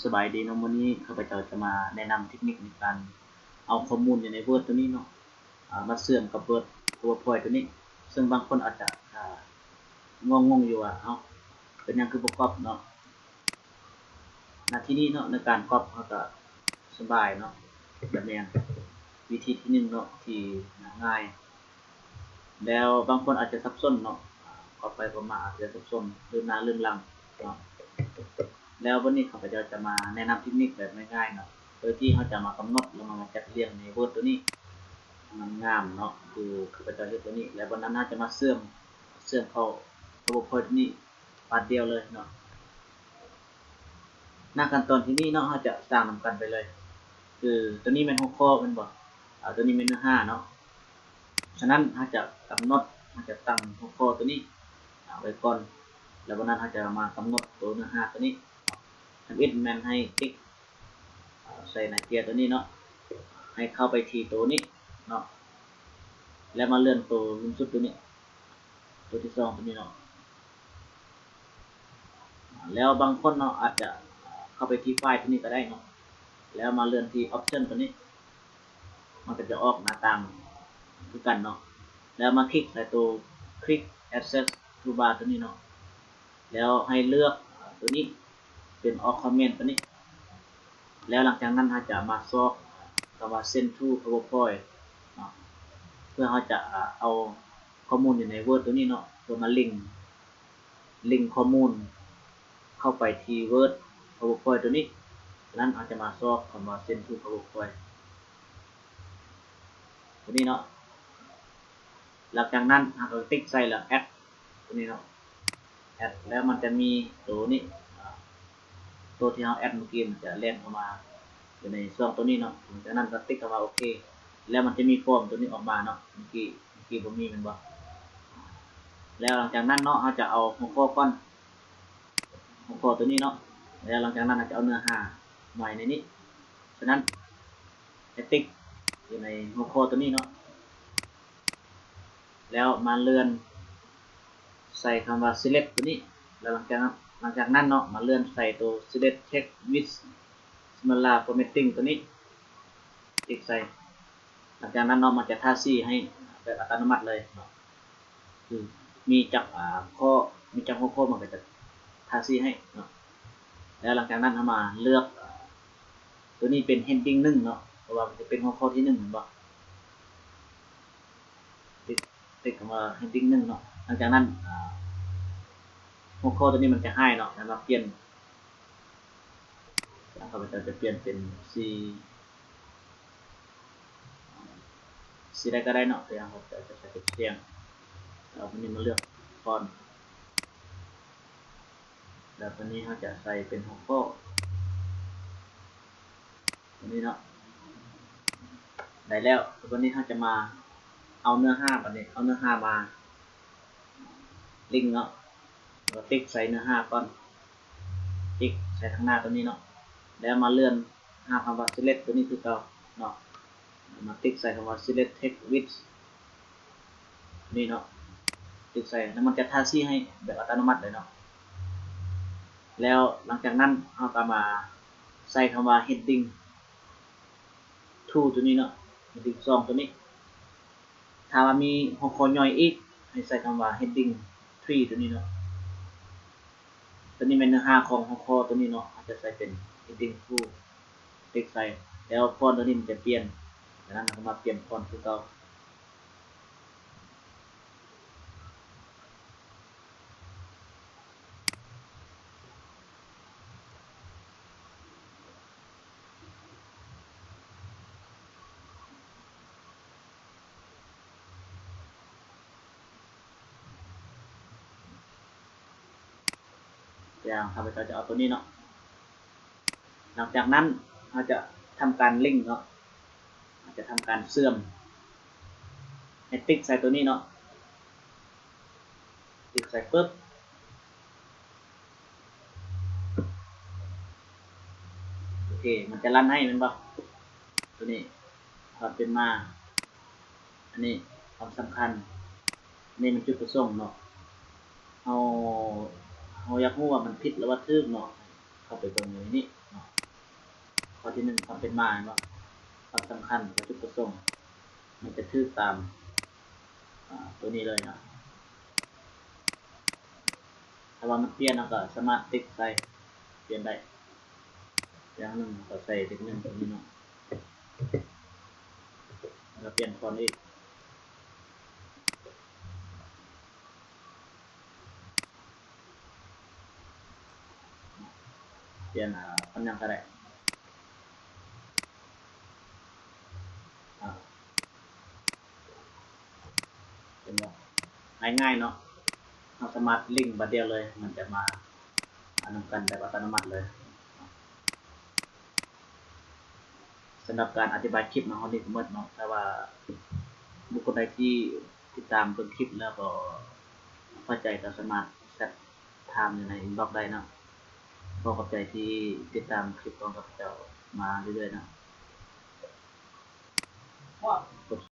สบายดีเนาะวันนี้ข้าพเจ้าจะมาแนะนำเทคนิคในการเอาข้อมูลอยู่ใน Word ตัวนี้เนาะมาเชื่อมกับ Word PowerPoint ตัวนี้ซึ่งบางคนอาจจะงงอยู่ว่าเป็นยังคือประกอบเนาะที่นี้เนาะในการก๊อปเขาก็สบายเนาะแบบนี้วิธีที่1เนาะที่ง่ายแล้วบางคนอาจจะสับสนเนาะก๊อปไปก๊อปมาอาจจะสับสนลืมหน้าลืมหลังเนาะแล้ววันนี้ข้าพเจ้าจะมาแนะนำเทคนิคแบบง่ายๆเนาะโดยที่เขาจะมากำหนดแล้วมาจัดเรียงใน Word ตัวนี้มันงามเนาะคือข้าพเจ้าเลือกตัวนี้แล้ววันนั้นน่าจะมาเชื่อมเข้าระบบ PowerPoint นี้ปาดเดียวเลยเนาะหน้าขั้นตอนที่นี่เนาะเราจะสร้างนำกันไปเลยคือตัวนี้เป็นหัวข้อเป็นบ่ตัวนี้เป็นเนื้อหาเนาะฉะนั้นเราจะกำหนดเราจะตั้งหัวข้อตัวนี้ไว้ก่อนแล้ววันนั้นเราจะมากำหนดตัวเนื้อหาตัวนี้ทำอินแมนให้ติ๊กใส่ในเกียร์ตัวนี้เนาะให้เข้าไปที่ตัวนี้เนาะแล้วมาเลื่อนตัวลุ่มสุดตัวนี้ตัวที่2ตัวนี้เนาะแล้วบางคนเนาะอาจจะเข้าไปที่ไฟล์ตัวนี้ก็ได้เนาะแล้วมาเลื่อนที่ Option ตัวนี้มันก็จะออกหน้าต่างคือกันเนาะแล้วมาคลิกใส่ตัวคลิก Access Toolbar ตัวนี้เนาะแล้วให้เลือกตัวนี้เป็น All Comment ตัวนี้แล้วหลังจากนั้นเราจะมาซอกคำว่า Send to PowerPoint เนาะเพื่อเราจะเอาข้อมูลอยู่ใน Word ตัวนี้เนาะเพื่อมาลิงก์ข้อมูลเข้าไปที่ Word PowerPoint ตัวนี้นั้นอาจจะมาซอกคำว่า Send to PowerPoint ตัวนี้เนาะหลังจากนั้นเราติ๊กใส่แล้วแอดตัวนี้เนาะแอดแล้วมันจะมีตัวนี้ตัวที่เราแอดเมื่อกี้มันจะเล่นเข้ามาอยู่ในช่องตัวนี้เนาะหลังจากนั้นก็ติ๊กเข้ามาโอเคแล้วมันจะมีฟอร์มตัวนี้ออกมาเนาะเมื่อกี้ผมมีมันบ่แล้วหลังจากนั้นเนาะเราจะเอาหัวข้อก้อนหัวข้อตัวนี้เนาะแล้วหลังจากนั้นเราจะเอาเนื้อหาใหม่ในนี้ฉะนั้นจะติ๊กอยู่ในหัวข้อตัวนี้เนาะแล้วมาเลื่อนใส่คำว่า select ตัวนี้แล้วหลังจากนั้นเนาะมาเลื่อนใส่ตัว select text with smaller formatting ตัวนี้ติ๊กใส่หลังจากนั้นเนาะมันจะท่าซี่ให้แบบอัตโนมัติเลยเนาะคือมีจับหัวข้อมันก็จะท่าซี่ให้เนาะแล้วหลังจากนั้นเรามาเลือกตัวนี้เป็น heading 1เนาะเพราะว่ามันจะเป็นหัวข้อที่1เห็นบ่ติ๊กคำว่า heading 1เนาะหลังจากนั้นหัวข้อตัวนี้มันจะให้เนาะแล้วเราเปลี่ยนเราจะเปลี่ยนเป็น สีได้ก็ได้เนาะแต่ยังจะใช้เป็นเสียงเราวันนี้มาเลือกฟอนต์แล้ววันนี้เราจะใส่เป็นหัวข้อวันนี้เนาะได้แล้ววันนี้เราจะมาเอาเนื้อหาบัดนี้เอาเนื้อหามาลิงก์เนาะเราติ๊กใส่เนื้อหาก่อนติ๊กใส่ข้างหน้าตัวนี้เนาะแล้วมาเลื่อนหาคำว่า select ตัวนี้คือเก่าเนาะมาติ๊กใส่คำว่า select text with นี่เนาะติ๊กใส่แล้วมันจะท่าซี่ให้แบบอัตโนมัติเลยเนาะแล้วหลังจากนั้นเราก็มาใส่คำว่า heading 2 ตัวนี้เนาะ heading 2 ตัวนี้ถ้าว่ามีหัวข้อย่อยอีกให้ใส่คำว่า heading 3 ตัวนี้เนาะตัวนี้เป็นเนื้อหาของหัวข้อตัวนี้เนาะอาจจะใส่เป็น heading 2ติ๊กใส่แล้วฟอนต์ตัวนี้มันจะเปลี่ยนดังนั้นเราก็มาเปลี่ยนฟอนต์คือเก่าอย่างข้าพเจ้าจะเอาตัวนี้เนาะหลังจากนั้นเราจะทำการลิงก์เนาะจะทำการเชื่อมให้ติ๊กใส่ตัวนี้เนาะติ๊กใส่ปุ๊บโอเคมันจะรันให้มันบ่ตัวนี้ความเป็นมาอันนี้ความสำคัญนี่มันจุดประสงค์เนาะเอาอยากรู้ว่ามันผิดหรือว่าถูกเนาะ เข้าไปเบิ่งในนี้เนาะข้อที่1ความเป็นมาเนาะความสำคัญกับจุดประสงค์มันจะถือตามตัวนี้เลยเนาะถ้าว่ามันเปลี่ยนเราก็สามารถติ๊กใส่เปลี่ยนได้อย่างหนึ่งก็ใส่ติ๊กหนึ่งตรงนี้เนาะแล้วเปลี่ยนฟอนต์อีกเปลี่ยนคำยังก็ได้เป็นว่าง่ายๆเนาะเราสามารถลิงก์บัดเดียวเลยมันจะมาอนำกันแบบอัตโนมัติเลยสำหรับการอธิบายคลิปของเรานี่ก็หมดเนาะแต่ว่าบุคคลใดที่ติดตามเบิ่งคลิปแล้วก็เข้าใจก็สามารถแชทถามอยู่ในอินบ็อกซ์ได้เนาะขอขอบใจที่ติดตามคลิปของข้าพเจ้ามาเรื่อยๆเนาะ